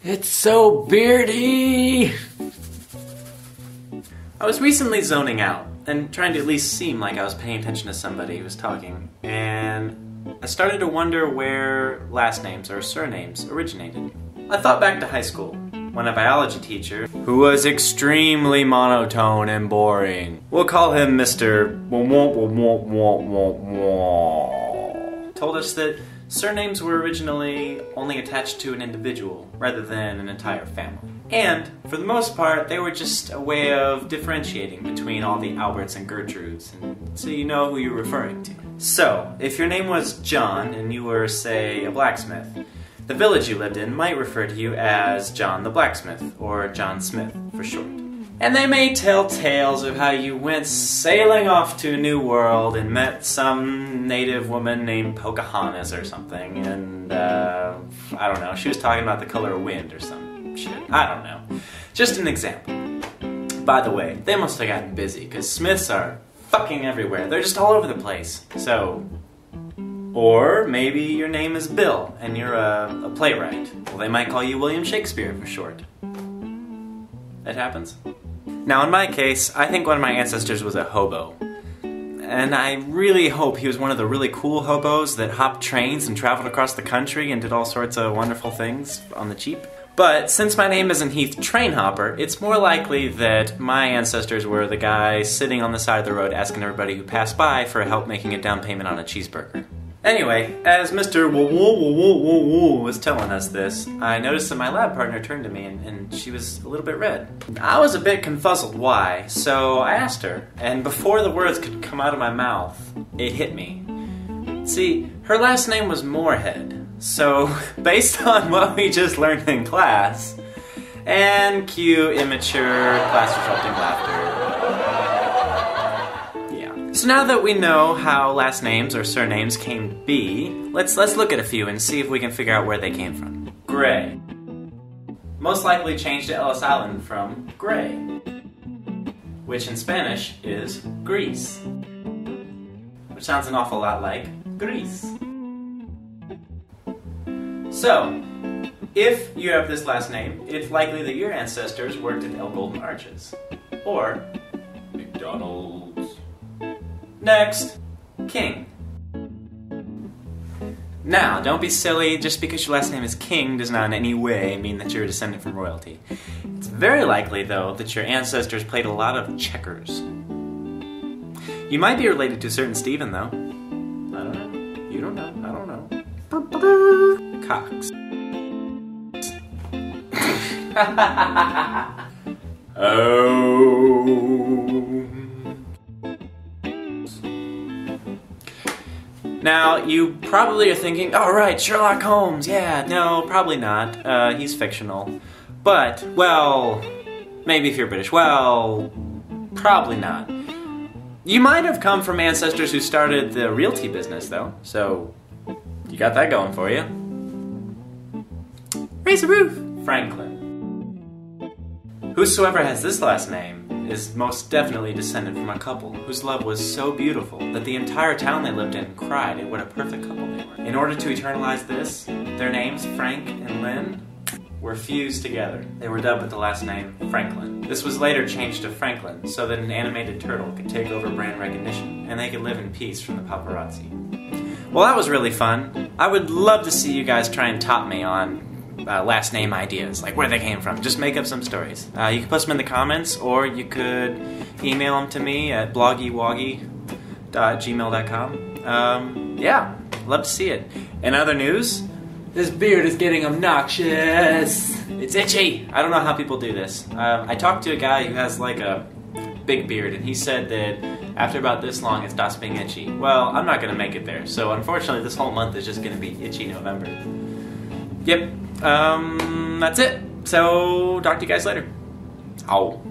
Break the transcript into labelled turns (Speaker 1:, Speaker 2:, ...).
Speaker 1: It's so beardy! I was recently zoning out and trying to at least seem like I was paying attention to somebody who was talking, and I started to wonder where last names or surnames originated. I thought back to high school, when a biology teacher, who was extremely monotone and boring, we'll call him Mr. told us that surnames were originally only attached to an individual rather than an entire family. And, for the most part, they were just a way of differentiating between all the Alberts and Gertrudes, and so you know who you're referring to. So, if your name was John and you were, say, a blacksmith, the village you lived in might refer to you as John the Blacksmith, or John Smith for short. And they may tell tales of how you went sailing off to a new world and met some native woman named Pocahontas or something, and, I don't know, she was talking about the color of wind or some shit. I don't know. Just an example. By the way, they must have gotten busy, because Smiths are fucking everywhere. They're just all over the place. So, or maybe your name is Bill, and you're a playwright. Well, they might call you William Shakespeare for short. It happens. Now, in my case, I think one of my ancestors was a hobo. And I really hope he was one of the really cool hobos that hopped trains and traveled across the country and did all sorts of wonderful things on the cheap. But since my name isn't Heath Trainhopper, it's more likely that my ancestors were the guy sitting on the side of the road asking everybody who passed by for help making a down payment on a cheeseburger. Anyway, as Mr. was telling us this, I noticed that my lab partner turned to me and she was a little bit red. I was a bit confuzzled why, so I asked her, and before the words could come out of my mouth, it hit me. See, her last name was Moorhead, so based on what we just learned in class, and cue immature class disrupting laughter. So now that we know how last names or surnames came to be, let's look at a few and see if we can figure out where they came from. Gray. Most likely changed to Ellis Island from Gray, which in Spanish is Greece, which sounds an awful lot like Greece. So, if you have this last name, it's likely that your ancestors worked at El Golden Arches, or McDonald's. Next, King. Now, don't be silly, just because your last name is King does not in any way mean that you're a descendant from royalty. It's very likely, though, that your ancestors played a lot of checkers. You might be related to a certain Stephen, though. I don't know. You don't know. I don't know. Cox. Oh. Now, you probably are thinking, oh right, Sherlock Holmes, yeah, no, probably not, he's fictional. But, well, maybe if you're British, well, probably not. You might have come from ancestors who started the realty business, though, so you got that going for you. Raise the roof, Franklin. Whosoever has this last name is most definitely descended from a couple whose love was so beautiful that the entire town they lived in cried at what a perfect couple they were. In order to eternalize this, their names, Frank and Lynn, were fused together. They were dubbed with the last name Franklin. This was later changed to Franklin so that an animated turtle could take over brand recognition and they could live in peace from the paparazzi. Well, that was really fun. I would love to see you guys try and top me on last name ideas, like where they came from. Just make up some stories. You can post them in the comments, or you could email them to me at bloggywoggy.gmail.com. Yeah, love to see it. In other news, this beard is getting obnoxious. It's itchy. I don't know how people do this. I talked to a guy who has like a big beard, and he said that after about this long it stops being itchy. Well, I'm not going to make it there, so unfortunately this whole month is just going to be itchy November. Yep. That's it. So, talk to you guys later. Ow.